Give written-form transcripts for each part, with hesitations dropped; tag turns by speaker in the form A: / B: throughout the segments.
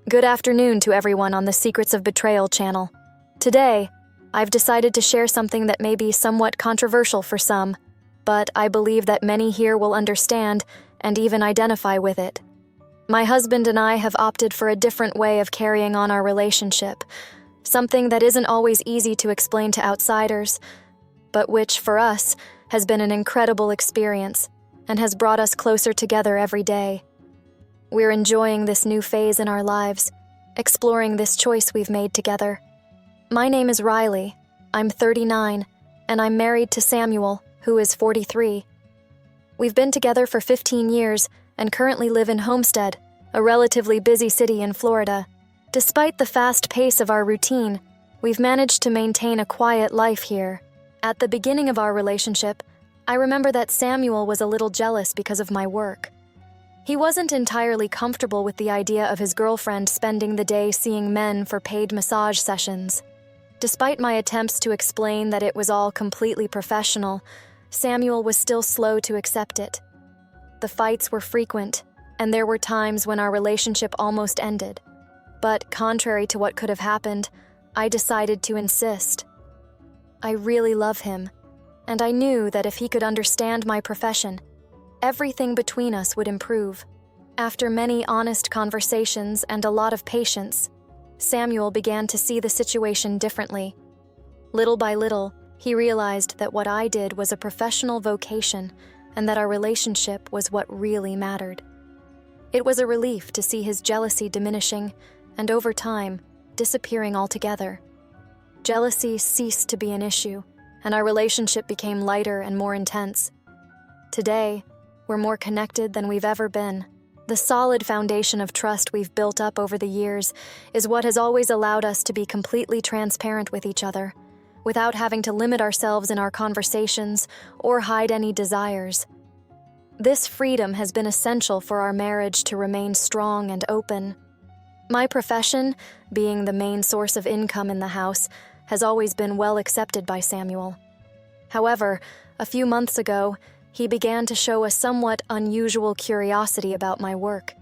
A: Good afternoon to everyone on the Secrets of Betrayal channel. Today, I've decided to share something that may be somewhat controversial for some, but I believe that many here will understand and even identify with it. My husband and I have opted for a different way of carrying on our relationship, something that isn't always easy to explain to outsiders, but which, for us, has been an incredible experience and has brought us closer together every day. We're enjoying this new phase in our lives, exploring this choice we've made together. My name is Riley. I'm 39, and I'm married to Samuel, who is 43. We've been together for 15 years and currently live in Homestead, a relatively busy city in Florida. Despite the fast pace of our routine, we've managed to maintain a quiet life here. At the beginning of our relationship, I remember that Samuel was a little jealous because of my work. He wasn't entirely comfortable with the idea of his girlfriend spending the day seeing men for paid massage sessions. Despite my attempts to explain that it was all completely professional, Samuel was still slow to accept it. The fights were frequent, and there were times when our relationship almost ended. But contrary to what could have happened, I decided to insist. I really love him, and I knew that if he could understand my profession, everything between us would improve. After many honest conversations and a lot of patience, Samuel began to see the situation differently. Little by little, he realized that what I did was a professional vocation and that our relationship was what really mattered. It was a relief to see his jealousy diminishing and, over time, disappearing altogether. Jealousy ceased to be an issue, and our relationship became lighter and more intense. Today, we're more connected than we've ever been. The solid foundation of trust we've built up over the years is what has always allowed us to be completely transparent with each other, without having to limit ourselves in our conversations or hide any desires. This freedom has been essential for our marriage to remain strong and open. My profession, being the main source of income in the house, has always been well accepted by Samuel. However, a few months ago, he began to show a somewhat unusual curiosity about my work.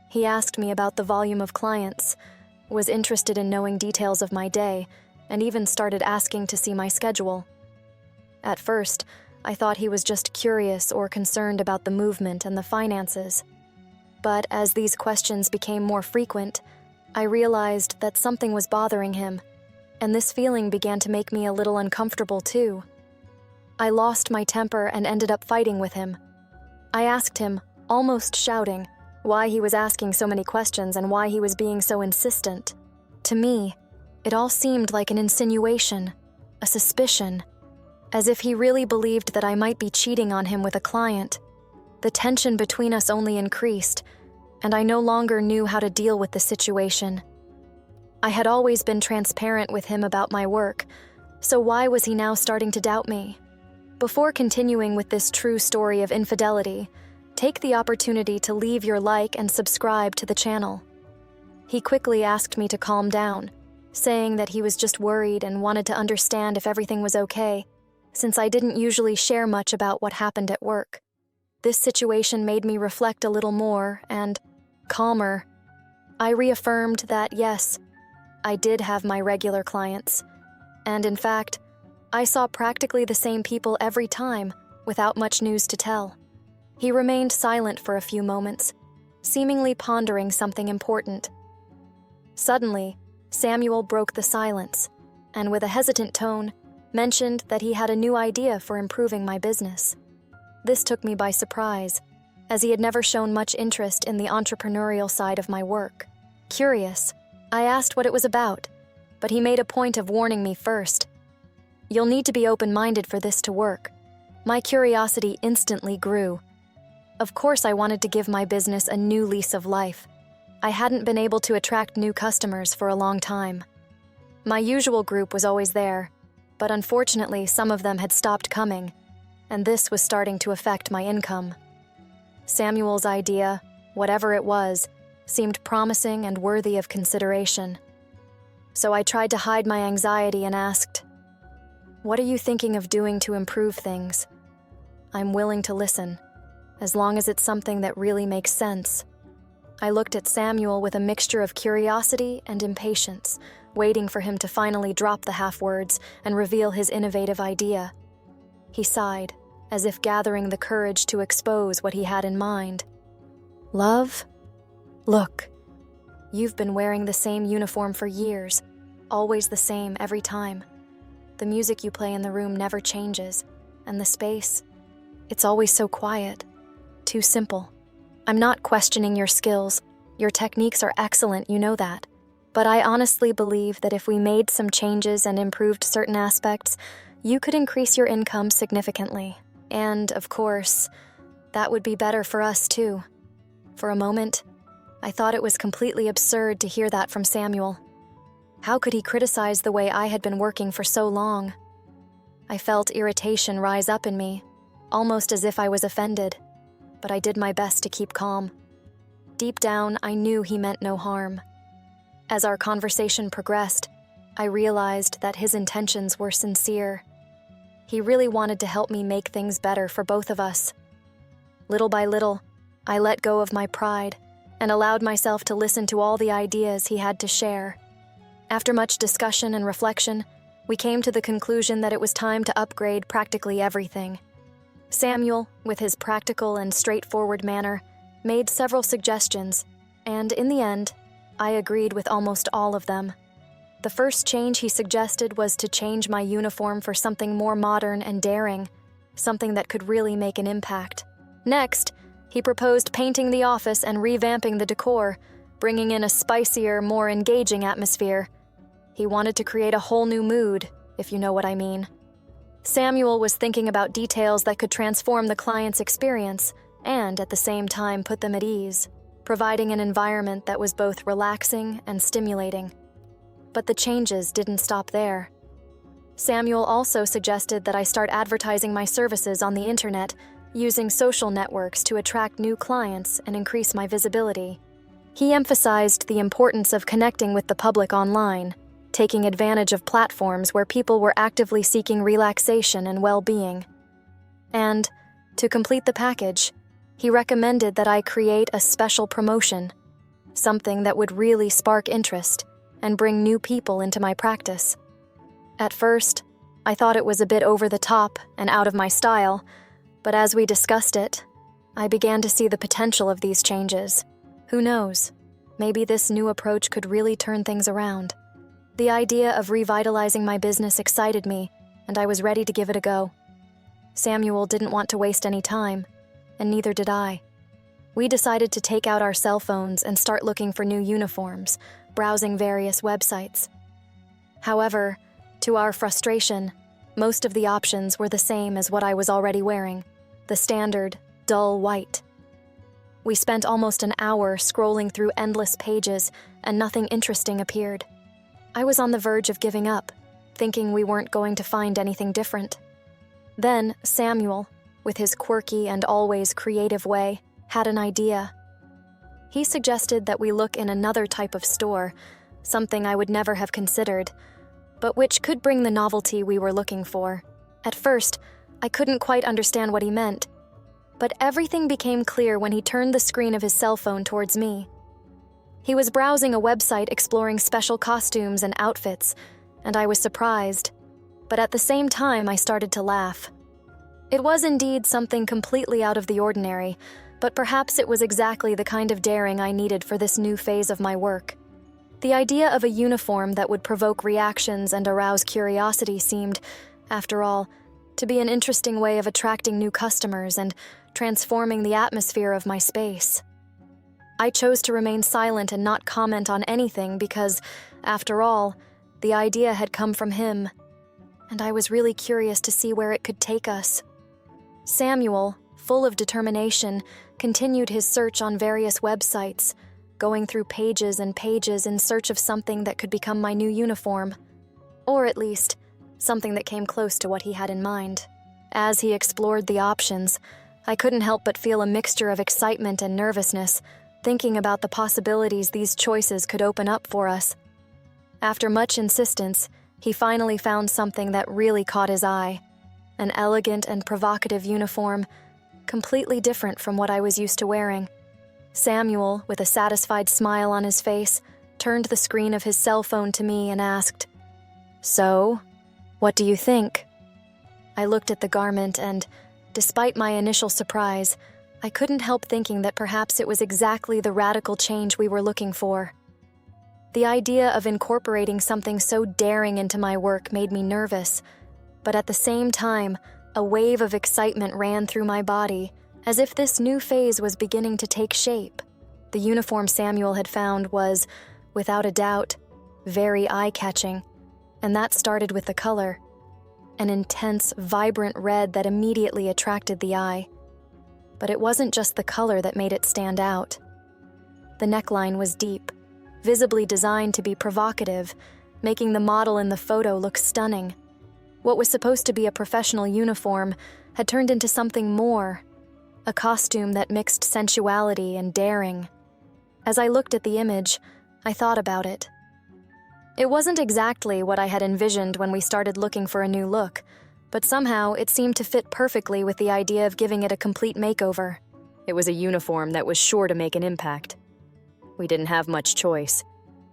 A: He asked me about the volume of clients, was interested in knowing details of my day, and even started asking to see my schedule. At first, I thought he was just curious or concerned about the movement and the finances. But as these questions became more frequent, I realized that something was bothering him, and this feeling began to make me a little uncomfortable too. I lost my temper and ended up fighting with him. I asked him, almost shouting, why he was asking so many questions and why he was being so insistent. To me, it all seemed like an insinuation, a suspicion, as if he really believed that I might be cheating on him with a client. The tension between us only increased, and I no longer knew how to deal with the situation. I had always been transparent with him about my work, so why was he now starting to doubt me? Before continuing with this true story of infidelity, take the opportunity to leave your like and subscribe to the channel. He quickly asked me to calm down, saying that he was just worried and wanted to understand if everything was okay, since I didn't usually share much about what happened at work. This situation made me reflect a little more and, calmer, I reaffirmed that yes, I did have my regular clients, and in fact, I saw practically the same people every time, without much news to tell. He remained silent for a few moments, seemingly pondering something important. Suddenly, Samuel broke the silence, and with a hesitant tone, mentioned that he had a new idea for improving my business. This took me by surprise, as he had never shown much interest in the entrepreneurial side of my work. Curious, I asked what it was about, but he made a point of warning me first. You'll need to be open-minded for this to work. My curiosity instantly grew. Of course, I wanted to give my business a new lease of life. I hadn't been able to attract new customers for a long time. My usual group was always there, but unfortunately, some of them had stopped coming, and this was starting to affect my income. Samuel's idea, whatever it was, seemed promising and worthy of consideration. So I tried to hide my anxiety and asked, "What are you thinking of doing to improve things?" "I'm willing to listen, as long as it's something that really makes sense." I looked at Samuel with a mixture of curiosity and impatience, waiting for him to finally drop the half-words and reveal his innovative idea. He sighed, as if gathering the courage to expose what he had in mind. "Love? Look, you've been wearing the same uniform for years, always the same every time. The music you play in the room never changes, and the space, it's always so quiet, too simple. I'm not questioning your skills. Your techniques are excellent, you know that. But I honestly believe that if we made some changes and improved certain aspects, you could increase your income significantly. And, of course, that would be better for us too." For a moment, I thought it was completely absurd to hear that from Samuel. How could he criticize the way I had been working for so long? I felt irritation rise up in me, almost as if I was offended, but I did my best to keep calm. Deep down, I knew he meant no harm. As our conversation progressed, I realized that his intentions were sincere. He really wanted to help me make things better for both of us. Little by little, I let go of my pride and allowed myself to listen to all the ideas he had to share. After much discussion and reflection, we came to the conclusion that it was time to upgrade practically everything. Samuel, with his practical and straightforward manner, made several suggestions, and in the end, I agreed with almost all of them. The first change he suggested was to change my uniform for something more modern and daring, something that could really make an impact. Next, he proposed painting the office and revamping the decor, bringing in a spicier, more engaging atmosphere. He wanted to create a whole new mood, if you know what I mean. Samuel was thinking about details that could transform the client's experience and, at the same time, put them at ease, providing an environment that was both relaxing and stimulating. But the changes didn't stop there. Samuel also suggested that I start advertising my services on the internet, using social networks to attract new clients and increase my visibility. He emphasized the importance of connecting with the public online, taking advantage of platforms where people were actively seeking relaxation and well-being. And, to complete the package, he recommended that I create a special promotion, something that would really spark interest and bring new people into my practice. At first, I thought it was a bit over the top and out of my style, but as we discussed it, I began to see the potential of these changes. Who knows? Maybe this new approach could really turn things around. The idea of revitalizing my business excited me, and I was ready to give it a go. Samuel didn't want to waste any time, and neither did I. We decided to take out our cell phones and start looking for new uniforms, browsing various websites. However, to our frustration, most of the options were the same as what I was already wearing, the standard, dull white. We spent almost an hour scrolling through endless pages, and nothing interesting appeared. I was on the verge of giving up, thinking we weren't going to find anything different. Then Samuel, with his quirky and always creative way, had an idea. He suggested that we look in another type of store, something I would never have considered, but which could bring the novelty we were looking for. At first, I couldn't quite understand what he meant, but everything became clear when he turned the screen of his cell phone towards me. He was browsing a website exploring special costumes and outfits, and I was surprised, but at the same time I started to laugh. It was indeed something completely out of the ordinary, but perhaps it was exactly the kind of daring I needed for this new phase of my work. The idea of a uniform that would provoke reactions and arouse curiosity seemed, after all, to be an interesting way of attracting new customers and transforming the atmosphere of my space. I chose to remain silent and not comment on anything because, after all, the idea had come from him, and I was really curious to see where it could take us. Samuel, full of determination, continued his search on various websites, going through pages and pages in search of something that could become my new uniform, or at least, something that came close to what he had in mind. As he explored the options, I couldn't help but feel a mixture of excitement and nervousness, thinking about the possibilities these choices could open up for us. After much insistence, he finally found something that really caught his eye, an elegant and provocative uniform, completely different from what I was used to wearing. Samuel, with a satisfied smile on his face, turned the screen of his cell phone to me and asked, "So, what do you think?" I looked at the garment and, despite my initial surprise, I couldn't help thinking that perhaps it was exactly the radical change we were looking for. The idea of incorporating something so daring into my work made me nervous, but at the same time, a wave of excitement ran through my body, as if this new phase was beginning to take shape. The uniform Samuel had found was, without a doubt, very eye-catching, and that started with the color, an intense, vibrant red that immediately attracted the eye. But it wasn't just the color that made it stand out. The neckline was deep, visibly designed to be provocative, making the model in the photo look stunning. What was supposed to be a professional uniform had turned into something more, a costume that mixed sensuality and daring. As I looked at the image, I thought about it. It wasn't exactly what I had envisioned when we started looking for a new look, but somehow it seemed to fit perfectly with the idea of giving it a complete makeover. It was a uniform that was sure to make an impact. We didn't have much choice.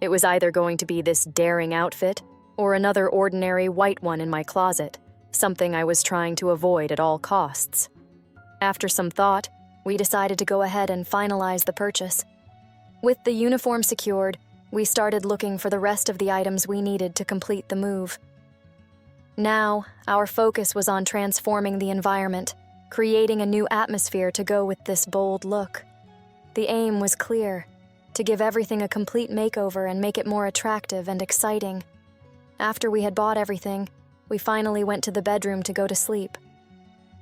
A: It was either going to be this daring outfit or another ordinary white one in my closet, something I was trying to avoid at all costs. After some thought, we decided to go ahead and finalize the purchase. With the uniform secured, we started looking for the rest of the items we needed to complete the move. Now, our focus was on transforming the environment, creating a new atmosphere to go with this bold look. The aim was clear: to give everything a complete makeover and make it more attractive and exciting. After we had bought everything, we finally went to the bedroom to go to sleep.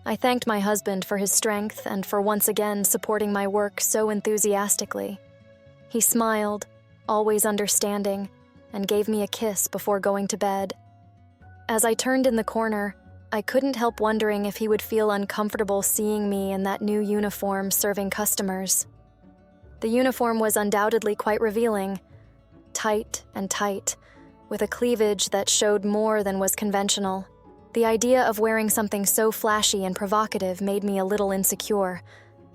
A: I thanked my husband for his strength and for once again supporting my work so enthusiastically. He smiled, always understanding, and gave me a kiss before going to bed. As I turned in the corner, I couldn't help wondering if he would feel uncomfortable seeing me in that new uniform serving customers. The uniform was undoubtedly quite revealing, tight, with a cleavage that showed more than was conventional. The idea of wearing something so flashy and provocative made me a little insecure,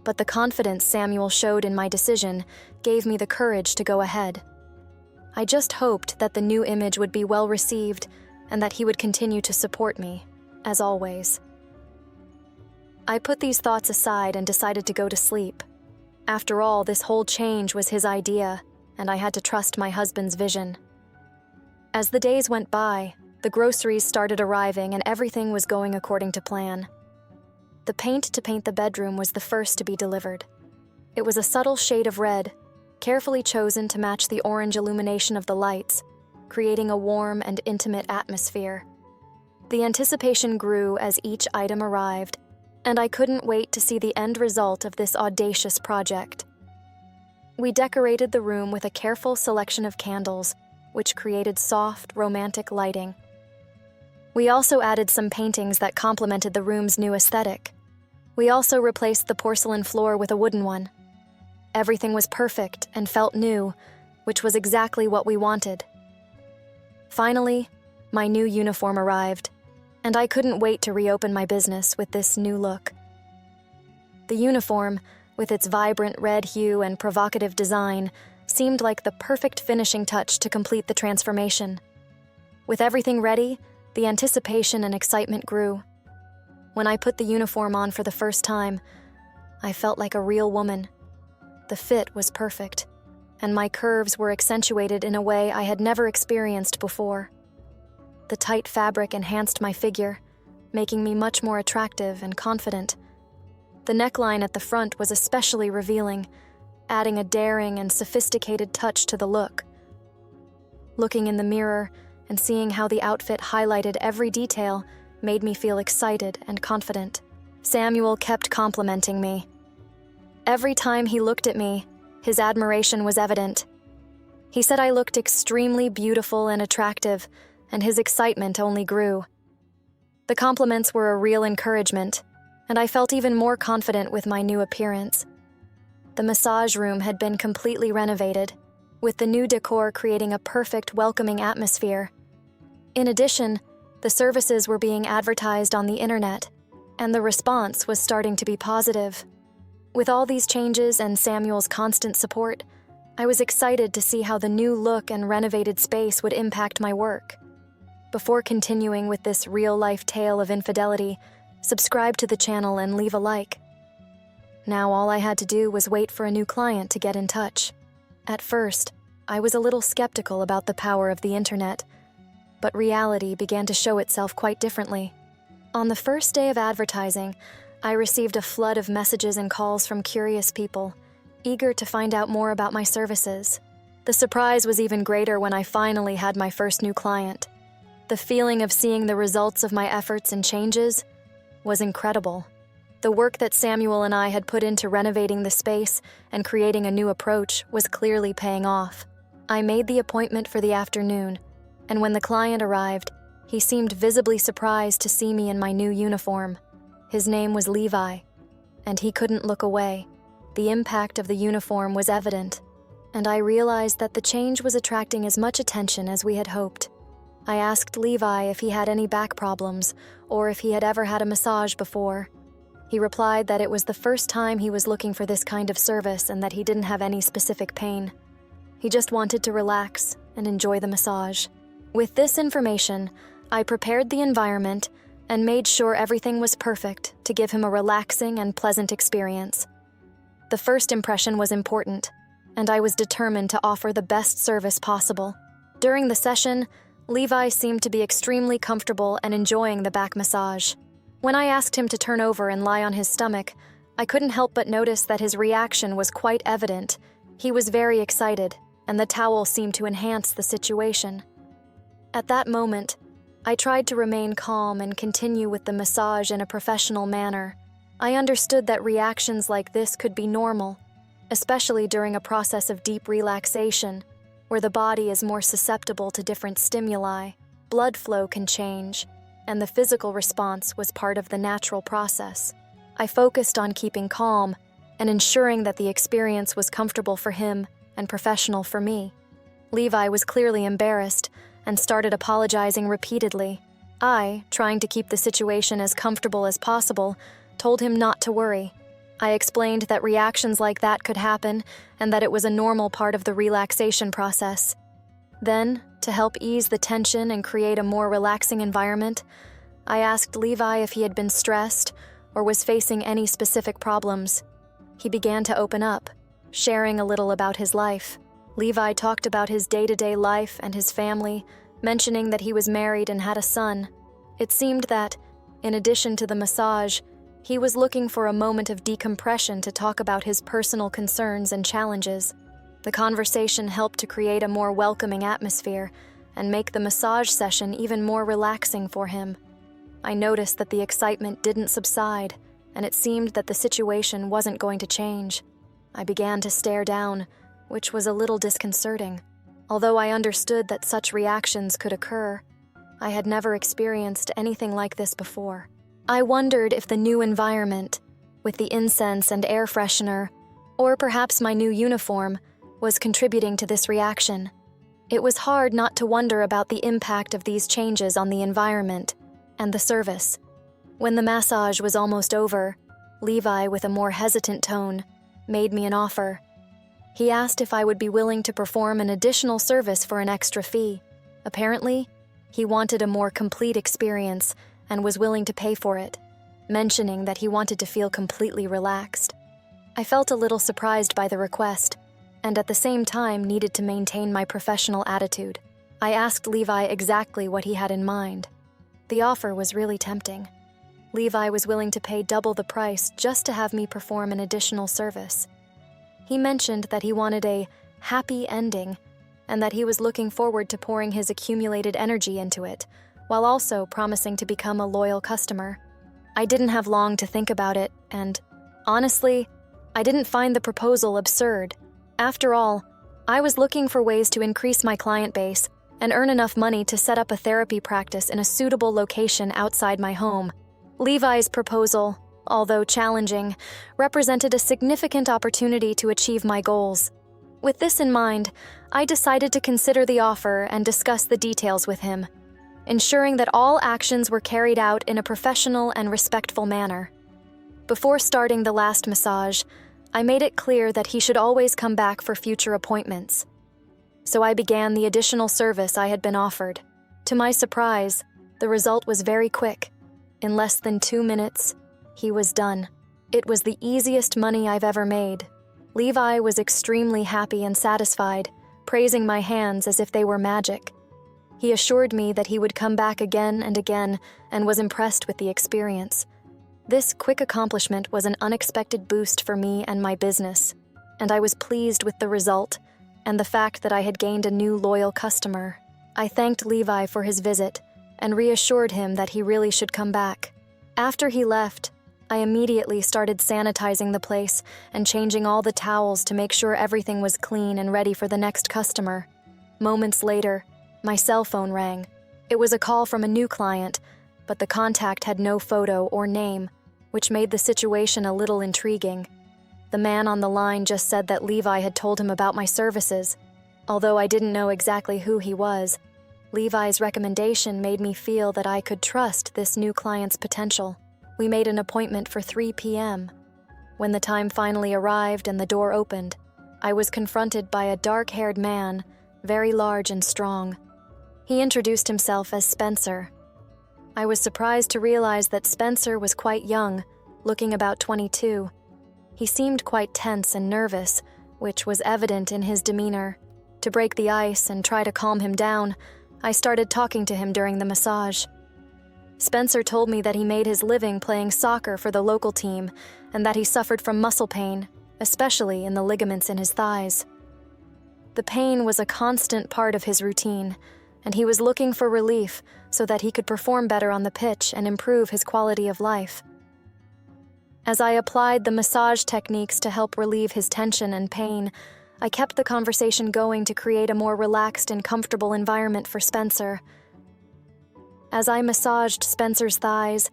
A: but the confidence Samuel showed in my decision gave me the courage to go ahead. I just hoped that the new image would be well received and that he would continue to support me, as always. I put these thoughts aside and decided to go to sleep. After all, this whole change was his idea, and I had to trust my husband's vision. As the days went by, the groceries started arriving and everything was going according to plan. The paint to paint the bedroom was the first to be delivered. It was a subtle shade of red, carefully chosen to match the orange illumination of the lights, creating a warm and intimate atmosphere. The anticipation grew as each item arrived, and I couldn't wait to see the end result of this audacious project. We decorated the room with a careful selection of candles, which created soft, romantic lighting. We also added some paintings that complemented the room's new aesthetic. We also replaced the porcelain floor with a wooden one. Everything was perfect and felt new, which was exactly what we wanted. Finally, my new uniform arrived, and I couldn't wait to reopen my business with this new look. The uniform, with its vibrant red hue and provocative design, seemed like the perfect finishing touch to complete the transformation. With everything ready, the anticipation and excitement grew. When I put the uniform on for the first time, I felt like a real woman. The fit was perfect, and my curves were accentuated in a way I had never experienced before. The tight fabric enhanced my figure, making me much more attractive and confident. The neckline at the front was especially revealing, adding a daring and sophisticated touch to the look. Looking in the mirror and seeing how the outfit highlighted every detail made me feel excited and confident. Samuel kept complimenting me. Every time he looked at me, his admiration was evident. He said I looked extremely beautiful and attractive, and his excitement only grew. The compliments were a real encouragement, and I felt even more confident with my new appearance. The massage room had been completely renovated, with the new decor creating a perfect, welcoming atmosphere. In addition, the services were being advertised on the internet, and the response was starting to be positive. With all these changes and Samuel's constant support, I was excited to see how the new look and renovated space would impact my work. Before continuing with this real-life tale of infidelity, subscribe to the channel and leave a like. Now all I had to do was wait for a new client to get in touch. At first, I was a little skeptical about the power of the internet, but reality began to show itself quite differently. On the first day of advertising, I received a flood of messages and calls from curious people, eager to find out more about my services. The surprise was even greater when I finally had my first new client. The feeling of seeing the results of my efforts and changes was incredible. The work that Samuel and I had put into renovating the space and creating a new approach was clearly paying off. I made the appointment for the afternoon, and when the client arrived, he seemed visibly surprised to see me in my new uniform. His name was Levi, and he couldn't look away. The impact of the uniform was evident, and I realized that the change was attracting as much attention as we had hoped. I asked Levi if he had any back problems or if he had ever had a massage before. He replied that it was the first time he was looking for this kind of service and that he didn't have any specific pain. He just wanted to relax and enjoy the massage. With this information, I prepared the environment and made sure everything was perfect to give him a relaxing and pleasant experience. The first impression was important, and I was determined to offer the best service possible. During the session, Levi seemed to be extremely comfortable and enjoying the back massage. When I asked him to turn over and lie on his stomach, I couldn't help but notice that his reaction was quite evident. He was very excited, and the towel seemed to enhance the situation. At that moment, I tried to remain calm and continue with the massage in a professional manner. I understood that reactions like this could be normal, especially during a process of deep relaxation, where the body is more susceptible to different stimuli. Blood flow can change, and the physical response was part of the natural process. I focused on keeping calm and ensuring that the experience was comfortable for him and professional for me. Levi was clearly embarrassed and started apologizing repeatedly. I, trying to keep the situation as comfortable as possible, told him not to worry. I explained that reactions like that could happen and that it was a normal part of the relaxation process. Then, to help ease the tension and create a more relaxing environment, I asked Levi if he had been stressed or was facing any specific problems. He began to open up, sharing a little about his life. Levi talked about his day-to-day life and his family, mentioning that he was married and had a son. It seemed that, in addition to the massage, he was looking for a moment of decompression to talk about his personal concerns and challenges. The conversation helped to create a more welcoming atmosphere and make the massage session even more relaxing for him. I noticed that the excitement didn't subside, and it seemed that the situation wasn't going to change. I began to stare down, which was a little disconcerting. Although I understood that such reactions could occur, I had never experienced anything like this before. I wondered if the new environment, with the incense and air freshener, or perhaps my new uniform, was contributing to this reaction. It was hard not to wonder about the impact of these changes on the environment and the service. When the massage was almost over, Levi, with a more hesitant tone, made me an offer. He asked if I would be willing to perform an additional service for an extra fee. Apparently, he wanted a more complete experience and was willing to pay for it, mentioning that he wanted to feel completely relaxed. I felt a little surprised by the request, and at the same time needed to maintain my professional attitude. I asked Levi exactly what he had in mind. The offer was really tempting. Levi was willing to pay double the price just to have me perform an additional service. He mentioned that he wanted a happy ending and that he was looking forward to pouring his accumulated energy into it, while also promising to become a loyal customer. I didn't have long to think about it, and honestly, I didn't find the proposal absurd. After all, I was looking for ways to increase my client base and earn enough money to set up a therapy practice in a suitable location outside my home. Levi's proposal, although challenging, represented a significant opportunity to achieve my goals. With this in mind, I decided to consider the offer and discuss the details with him, ensuring that all actions were carried out in a professional and respectful manner. Before starting the last massage, I made it clear that he should always come back for future appointments. So I began the additional service I had been offered. To my surprise, the result was very quick. In less than 2 minutes, he was done. It was the easiest money I've ever made. Levi was extremely happy and satisfied, praising my hands as if they were magic. He assured me that he would come back again and again and was impressed with the experience. This quick accomplishment was an unexpected boost for me and my business, and I was pleased with the result and the fact that I had gained a new loyal customer. I thanked Levi for his visit and reassured him that he really should come back. After he left, I immediately started sanitizing the place and changing all the towels to make sure everything was clean and ready for the next customer. Moments later, my cell phone rang. It was a call from a new client, but the contact had no photo or name, which made the situation a little intriguing. The man on the line just said that Levi had told him about my services. Although I didn't know exactly who he was, Levi's recommendation made me feel that I could trust this new client's potential. We made an appointment for 3 p.m. When the time finally arrived and the door opened, I was confronted by a dark-haired man, very large and strong. He introduced himself as Spencer. I was surprised to realize that Spencer was quite young, looking about 22. He seemed quite tense and nervous, which was evident in his demeanor. To break the ice and try to calm him down, I started talking to him during the massage. Spencer told me that he made his living playing soccer for the local team and that he suffered from muscle pain, especially in the ligaments in his thighs. The pain was a constant part of his routine, and he was looking for relief so that he could perform better on the pitch and improve his quality of life. As I applied the massage techniques to help relieve his tension and pain, I kept the conversation going to create a more relaxed and comfortable environment for Spencer. As I massaged Spencer's thighs,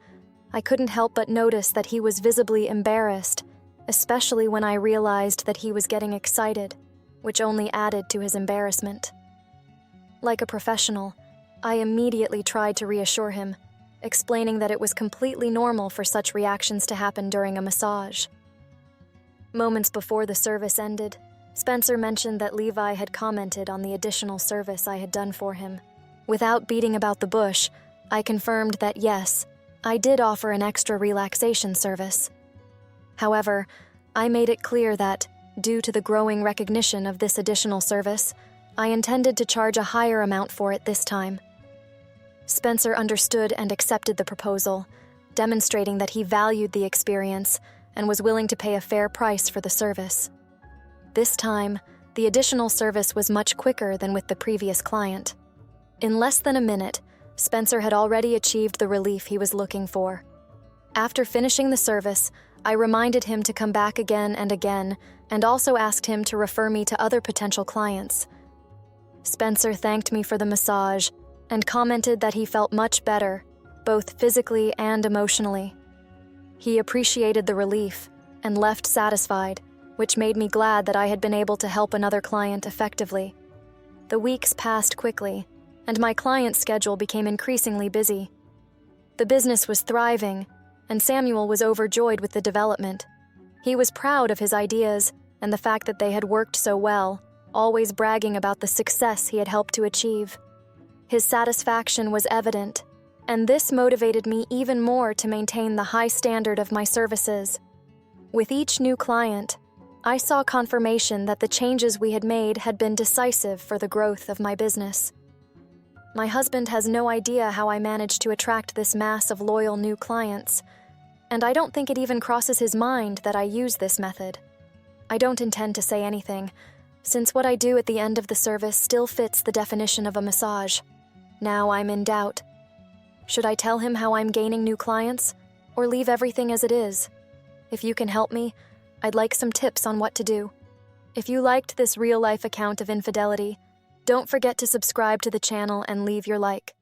A: I couldn't help but notice that he was visibly embarrassed, especially when I realized that he was getting excited, which only added to his embarrassment. Like a professional, I immediately tried to reassure him, explaining that it was completely normal for such reactions to happen during a massage. Moments before the service ended, Spencer mentioned that Levi had commented on the additional service I had done for him. Without beating about the bush, I confirmed that yes, I did offer an extra relaxation service. However, I made it clear that, due to the growing recognition of this additional service, I intended to charge a higher amount for it this time. Spencer understood and accepted the proposal, demonstrating that he valued the experience and was willing to pay a fair price for the service. This time, the additional service was much quicker than with the previous client. In less than a minute, Spencer had already achieved the relief he was looking for. After finishing the service, I reminded him to come back again and again, and also asked him to refer me to other potential clients. Spencer thanked me for the massage and commented that he felt much better, both physically and emotionally. He appreciated the relief and left satisfied, which made me glad that I had been able to help another client effectively. The weeks passed quickly, and my client's schedule became increasingly busy. The business was thriving, and Samuel was overjoyed with the development. He was proud of his ideas and the fact that they had worked so well, always bragging about the success he had helped to achieve. His satisfaction was evident, and this motivated me even more to maintain the high standard of my services. With each new client, I saw confirmation that the changes we had made had been decisive for the growth of my business. My husband has no idea how I managed to attract this mass of loyal new clients, and I don't think it even crosses his mind that I use this method. I don't intend to say anything, since what I do at the end of the service still fits the definition of a massage. Now I'm in doubt. Should I tell him how I'm gaining new clients, or leave everything as it is? If you can help me, I'd like some tips on what to do. If you liked this real-life account of infidelity, don't forget to subscribe to the channel and leave your like.